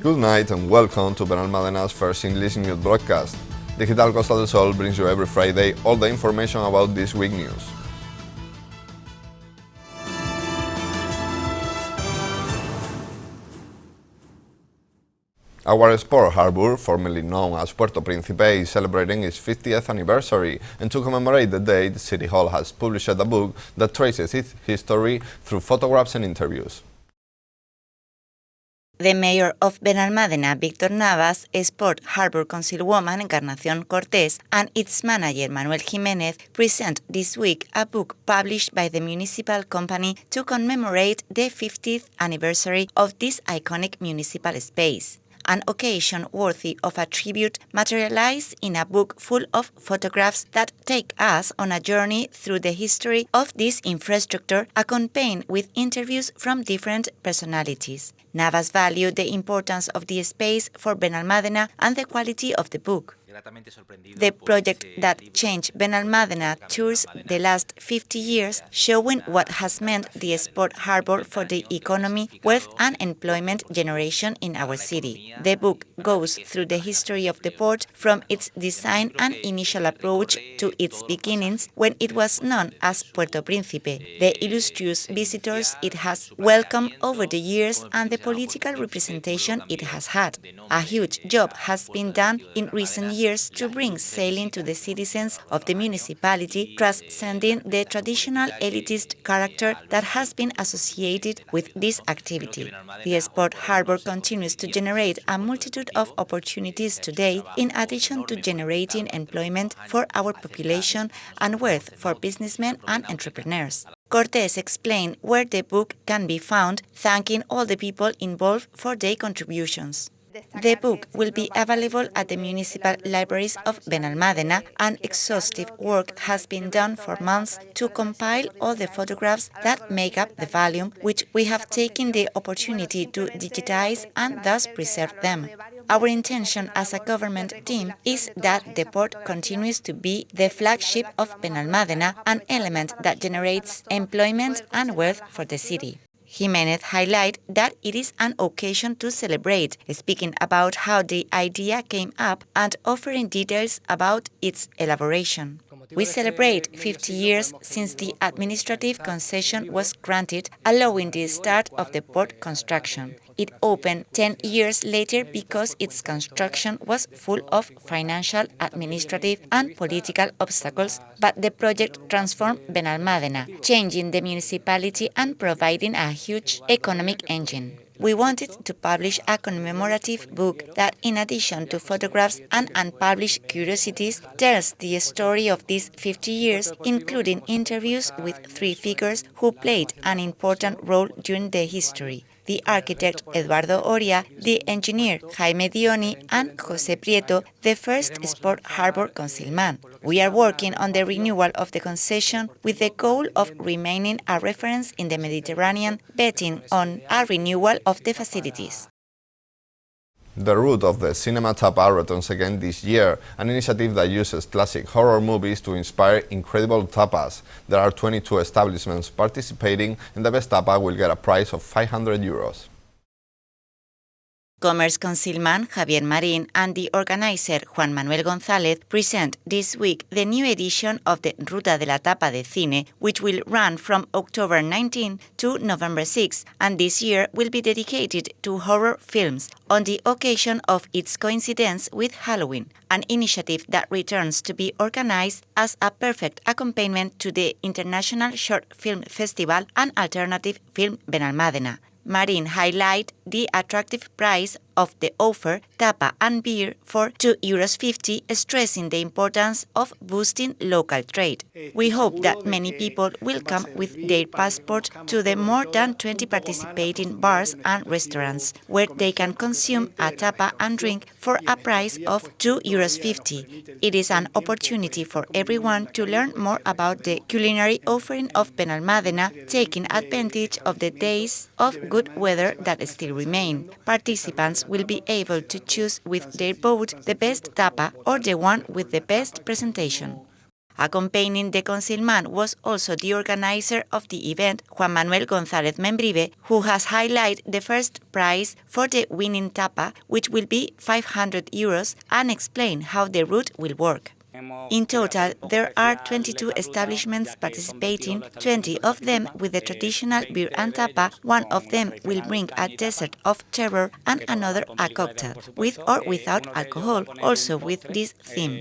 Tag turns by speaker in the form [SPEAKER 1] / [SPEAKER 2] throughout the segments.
[SPEAKER 1] Good night and welcome to Benalmádena's first English news broadcast. Digital Costa del Sol brings you every Friday all the information about this week news. Our sport harbour, formerly known as Puerto Príncipe, is celebrating its 50th anniversary, and to commemorate the date, City Hall has published a book that traces its history through photographs and interviews.
[SPEAKER 2] The mayor of Benalmádena, Víctor Navas, Sport Harbour Councilwoman Encarnación Cortés, and its manager Manuel Jiménez present this week a book published by the municipal company to commemorate the 50th anniversary of this iconic municipal space. An occasion worthy of a tribute materialized in a book full of photographs that take us on a journey through the history of this infrastructure, accompanied with interviews from different personalities. Navas valued the importance of the space for Benalmádena and the quality of the book. The project that changed Benalmádena tours the last 50 years, showing what has meant the sport harbour for the economy, wealth and employment generation in our city. The book goes through the history of the port from its design and initial approach to its beginnings when it was known as Puerto Príncipe, the illustrious visitors it has welcomed over the years and the political representation it has had. A huge job has been done in recent years to bring sailing to the citizens of the municipality, transcending the traditional elitist character that has been associated with this activity. The sport harbour continues to generate a multitude of opportunities today, in addition to generating employment for our population and wealth for businessmen and entrepreneurs. Cortés explained where the book can be found, thanking all the people involved for their contributions. The book will be available at the municipal libraries of Benalmádena, and exhaustive work has been done for months to compile all the photographs that make up the volume, which we have taken the opportunity to digitize and thus preserve them. Our intention as a government team is that the port continues to be the flagship of Benalmádena, an element that generates employment and wealth for the city. Jiménez highlighted that it is an occasion to celebrate, speaking about how the idea came up and offering details about its elaboration. We celebrate 50 years since the administrative concession was granted, allowing the start of the port construction. It opened 10 years later because its construction was full of financial, administrative and political obstacles, but the project transformed Benalmádena, changing the municipality and providing a huge economic engine. We wanted to publish a commemorative book that, in addition to photographs and unpublished curiosities, tells the story of these 50 years, including interviews with 3 figures who played an important role during the history: the architect Eduardo Oria, the engineer Jaime Dioni, and José Prieto, the first sport harbour councilman. We are working on the renewal of the concession with the goal of remaining a reference in the Mediterranean, betting on a renewal of the facilities.
[SPEAKER 1] The route of the Cinema Tapa returns again this year, an initiative that uses classic horror movies to inspire incredible tapas. There are 22 establishments participating, and the best tapa will get a prize of €500.
[SPEAKER 2] Commerce Councilman Javier Marín and the organizer Juan Manuel González present this week the new edition of the Ruta de la Tapa de Cine, which will run from October 19 to November 6, and this year will be dedicated to horror films on the occasion of its coincidence with Halloween, an initiative that returns to be organized as a perfect accompaniment to the International Short Film Festival and Alternative Film Benalmádena. Marín highlighted the attractive price of the offer, tapa and beer, for €2.50, stressing the importance of boosting local trade. We hope that many people will come with their passport to the more than 20 participating bars and restaurants, where they can consume a tapa and drink for a price of €2.50. It is an opportunity for everyone to learn more about the culinary offering of Benalmádena, taking advantage of the days of good weather that still remain. Participants will be able to choose with their vote the best tapa or the one with the best presentation. Accompanying the concealman was also the organizer of the event, Juan Manuel González Membrive, who has highlighted the first prize for the winning tapa, which will be €500, and explained how the route will work. In total, there are 22 establishments participating, 20 of them with the traditional beer and tapa, one of them will bring a dessert of terror and another a cocktail, with or without alcohol, also with this theme.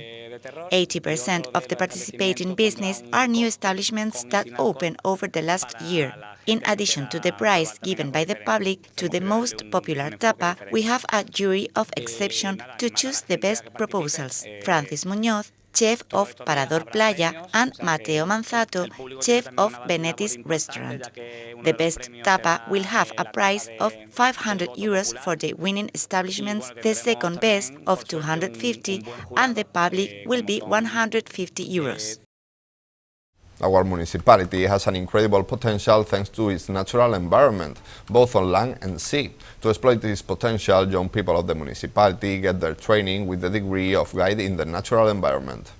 [SPEAKER 2] 80% of the participating business are new establishments that opened over the last year. In addition to the prize given by the public to the most popular tapa, we have a jury of exception to choose the best proposals. Francis Muñoz, chef of Parador Playa, and Mateo Manzato, chef of Benetti's restaurant. The best tapa will have a price of €500 for the winning establishments, the second best of €250, and the public will be €150.
[SPEAKER 1] Our municipality has an incredible potential thanks to its natural environment, both on land and sea. To exploit this potential, young people of the municipality get their training with the degree of guide in the natural environment.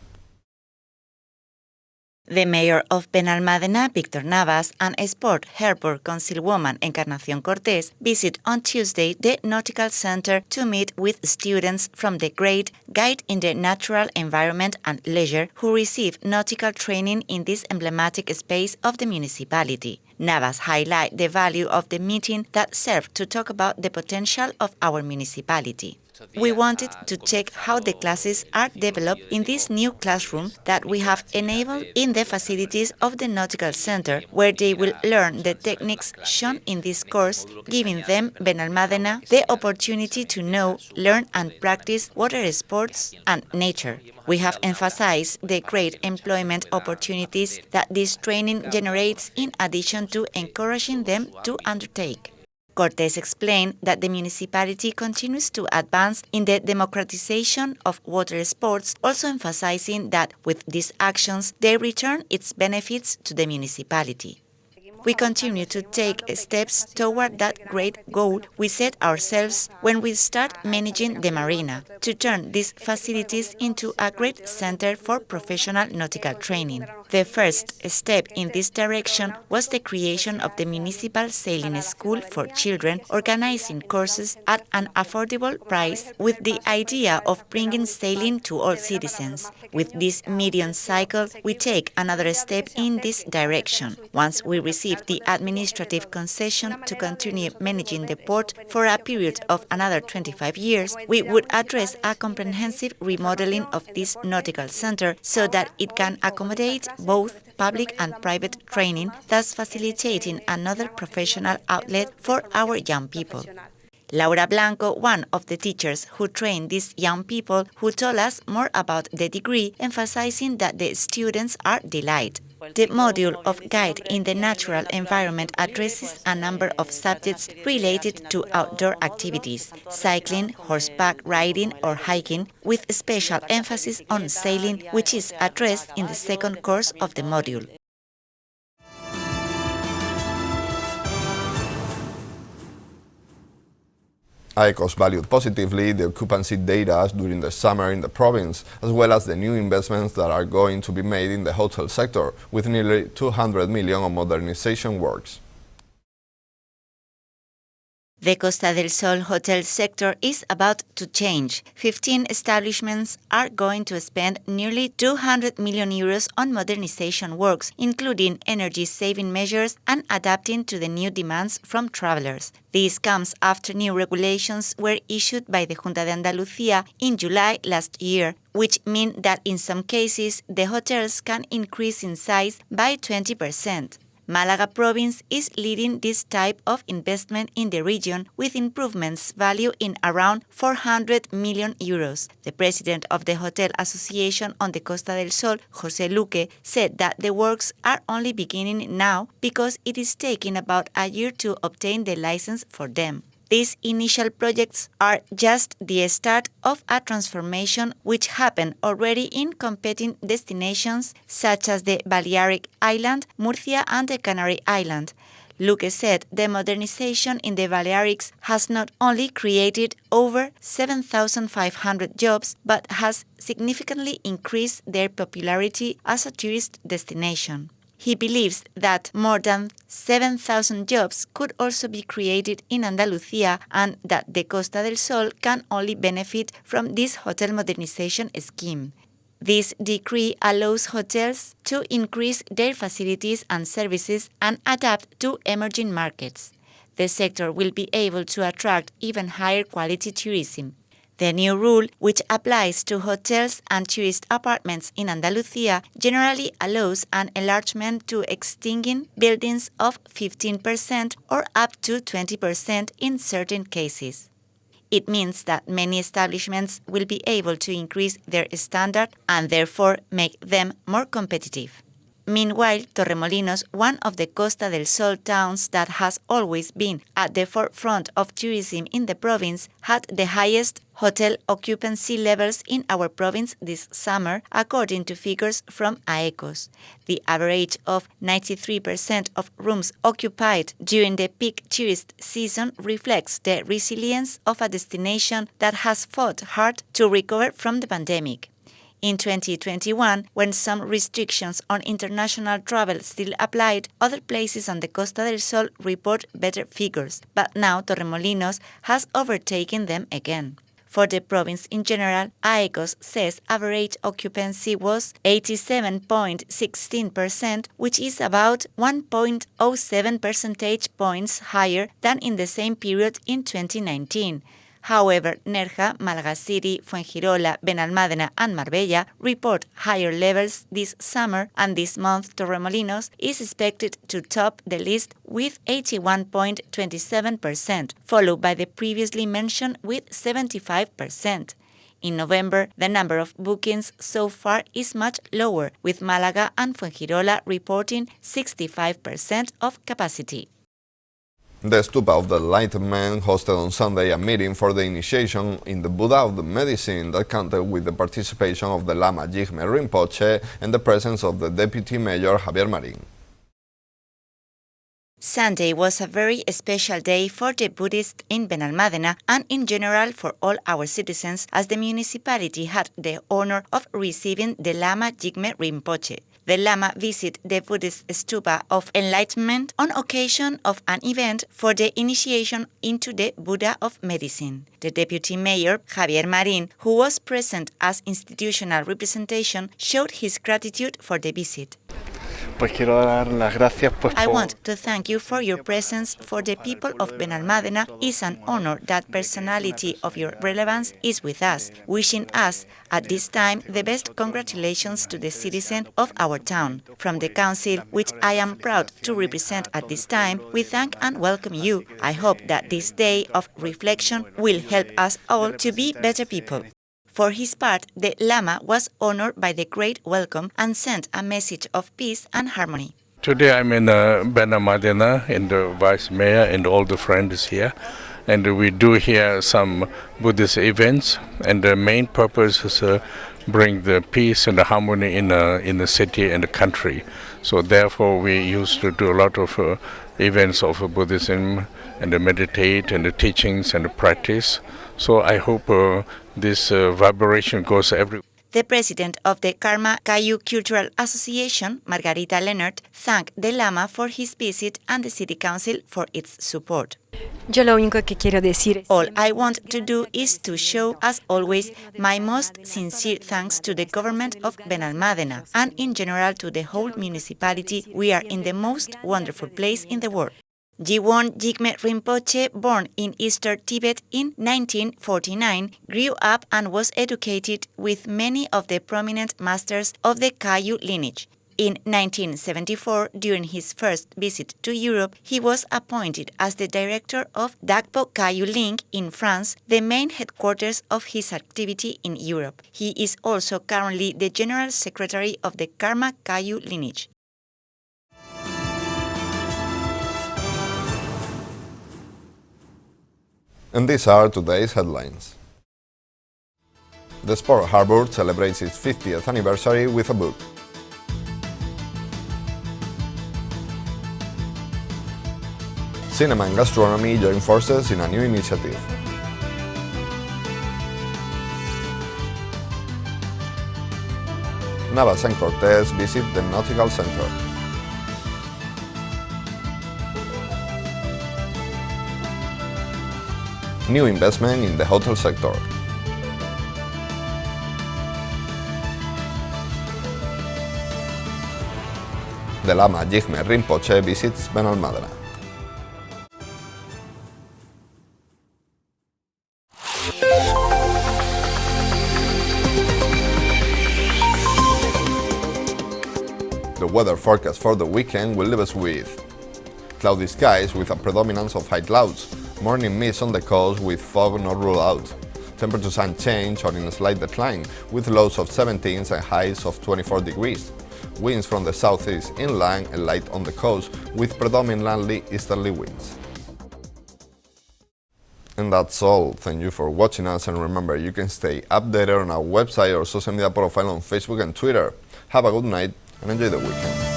[SPEAKER 2] The mayor of Benalmádena, Víctor Navas, and Sport Harbor Councilwoman Encarnación Cortés visit on Tuesday the Nautical Center to meet with students from the grade Guide in the Natural Environment and Leisure who receive nautical training in this emblematic space of the municipality. Navas highlighted the value of the meeting that served to talk about the potential of our municipality. We wanted to check how the classes are developed in this new classroom that we have enabled in the facilities of the Nautical Center, where they will learn the techniques shown in this course, giving them, Benalmádena, the opportunity to know, learn and practice water sports and nature. We have emphasized the great employment opportunities that this training generates in addition to encouraging them to undertake. Cortés explained that the municipality continues to advance in the democratization of water sports, also emphasizing that with these actions, they return its benefits to the municipality. We continue to take steps toward that great goal we set ourselves when we start managing the marina, to turn these facilities into a great center for professional nautical training. The first step in this direction was the creation of the Municipal Sailing School for Children, organizing courses at an affordable price with the idea of bringing sailing to all citizens. With this medium cycle, we take another step in this direction. Once we receive the administrative concession to continue managing the port for a period of another 25 years, we would address a comprehensive remodeling of this nautical center so that it can accommodate both public and private training, thus facilitating another professional outlet for our young people. Laura Blanco, one of the teachers who train these young people, who told us more about the degree, emphasizing that the students are delighted. The module of Guide in the Natural Environment addresses a number of subjects related to outdoor activities, cycling, horseback riding or hiking, with special emphasis on sailing, which is addressed in the second course of the module.
[SPEAKER 1] ICOS valued positively the occupancy data during the summer in the province, as well as the new investments that are going to be made in the hotel sector, with nearly 200 million on modernization works.
[SPEAKER 2] The Costa del Sol hotel sector is about to change. 15 establishments are going to spend nearly 200 million euros on modernization works, including energy-saving measures and adapting to the new demands from travelers. This comes after new regulations were issued by the Junta de Andalucía in July last year, which mean that in some cases the hotels can increase in size by 20%. Málaga province is leading this type of investment in the region, with improvements valued in around 400 million euros. The president of the Hotel Association on the Costa del Sol, José Luque, said that the works are only beginning now because it is taking about a year to obtain the license for them. These initial projects are just the start of a transformation which happened already in competing destinations such as the Balearic Island, Murcia and the Canary Island. Luque said the modernization in the Balearics has not only created over 7,500 jobs, but has significantly increased their popularity as a tourist destination. He believes that more than 7,000 jobs could also be created in Andalucía and that the Costa del Sol can only benefit from this hotel modernization scheme. This decree allows hotels to increase their facilities and services and adapt to emerging markets. The sector will be able to attract even higher quality tourism. The new rule, which applies to hotels and tourist apartments in Andalucía, generally allows an enlargement to existing buildings of 15% or up to 20% in certain cases. It means that many establishments will be able to increase their standard and therefore make them more competitive. Meanwhile, Torremolinos, one of the Costa del Sol towns that has always been at the forefront of tourism in the province, had the highest hotel occupancy levels in our province this summer, according to figures from AECOS. The average of 93% of rooms occupied during the peak tourist season reflects the resilience of a destination that has fought hard to recover from the pandemic. In 2021, when some restrictions on international travel still applied, other places on the Costa del Sol report better figures, but now Torremolinos has overtaken them again. For the province in general, AECOS says average occupancy was 87.16%, which is about 1.07 percentage points higher than in the same period in 2019. However, Nerja, Málaga City, Fuengirola, Benalmádena and Marbella report higher levels this summer, and this month Torremolinos is expected to top the list with 81.27%, followed by the previously mentioned with 75%. In November, the number of bookings so far is much lower, with Málaga and Fuengirola reporting 65% of capacity.
[SPEAKER 1] The stupa of the Enlightenment hosted on Sunday a meeting for the initiation in the Buddha of the medicine that counted with the participation of the Lama Jigme Rinpoche and the presence of the Deputy Mayor Javier Marín.
[SPEAKER 2] Sunday was a very special day for the Buddhists in Benalmádena and in general for all our citizens, as the municipality had the honor of receiving the Lama Jigme Rinpoche. The Lama visited the Buddhist stupa of Enlightenment on occasion of an event for the initiation into the Buddha of medicine. The deputy mayor, Javier Marín, who was present as institutional representation, showed his gratitude for the visit. I want to thank you for your presence. For the people of Benalmádena, it's an honor that personality of your relevance is with us, wishing us at this time the best congratulations to the citizen of our town. From the council, which I am proud to represent at this time, we thank and welcome you. I hope that this day of reflection will help us all to be better people. For his part, the Lama was honored by the great welcome and sent a message of peace and harmony.
[SPEAKER 3] Today I'm in Benalmádena, in the vice mayor and all the friends here, and we do here some Buddhist events, and the main purpose is bring the peace and the harmony in the city and the country. So therefore we used to do a lot of events of Buddhism and meditate and the teachings and the practice. So I hope this vibration goes everywhere.
[SPEAKER 2] The president of the Karma Kayu Cultural Association, Margarita Leonard, thanked the Lama for his visit and the City Council for its support. All I want to do is to show, as always, my most sincere thanks to the government of Benalmádena and in general to the whole municipality. We are in the most wonderful place in the world. Jiwon Jigme Rinpoche, born in Eastern Tibet in 1949, grew up and was educated with many of the prominent masters of the Kayu lineage. In 1974, during his first visit to Europe, he was appointed as the director of Dagpo Kayu Link in France, the main headquarters of his activity in Europe. He is also currently the general secretary of the Karma Kayu lineage.
[SPEAKER 1] And these are today's headlines. The Sport Harbor celebrates its 50th anniversary with a book. Cinema and gastronomy join forces in a new initiative. Navas and Cortez visit the Nautical Center. New investment in the hotel sector. The Lama Jigme Rinpoche visits Benalmádena. The weather forecast for the weekend will leave us with cloudy skies with a predominance of high clouds, morning mist on the coast with fog not ruled out. Temperatures unchanged or in a slight decline, with lows of 17 and highs of 24 degrees. Winds from the southeast inland and light on the coast, with predominantly easterly winds. And that's all. Thank you for watching us, and remember, you can stay updated on our website or social media profile on Facebook and Twitter. Have a good night and enjoy the weekend.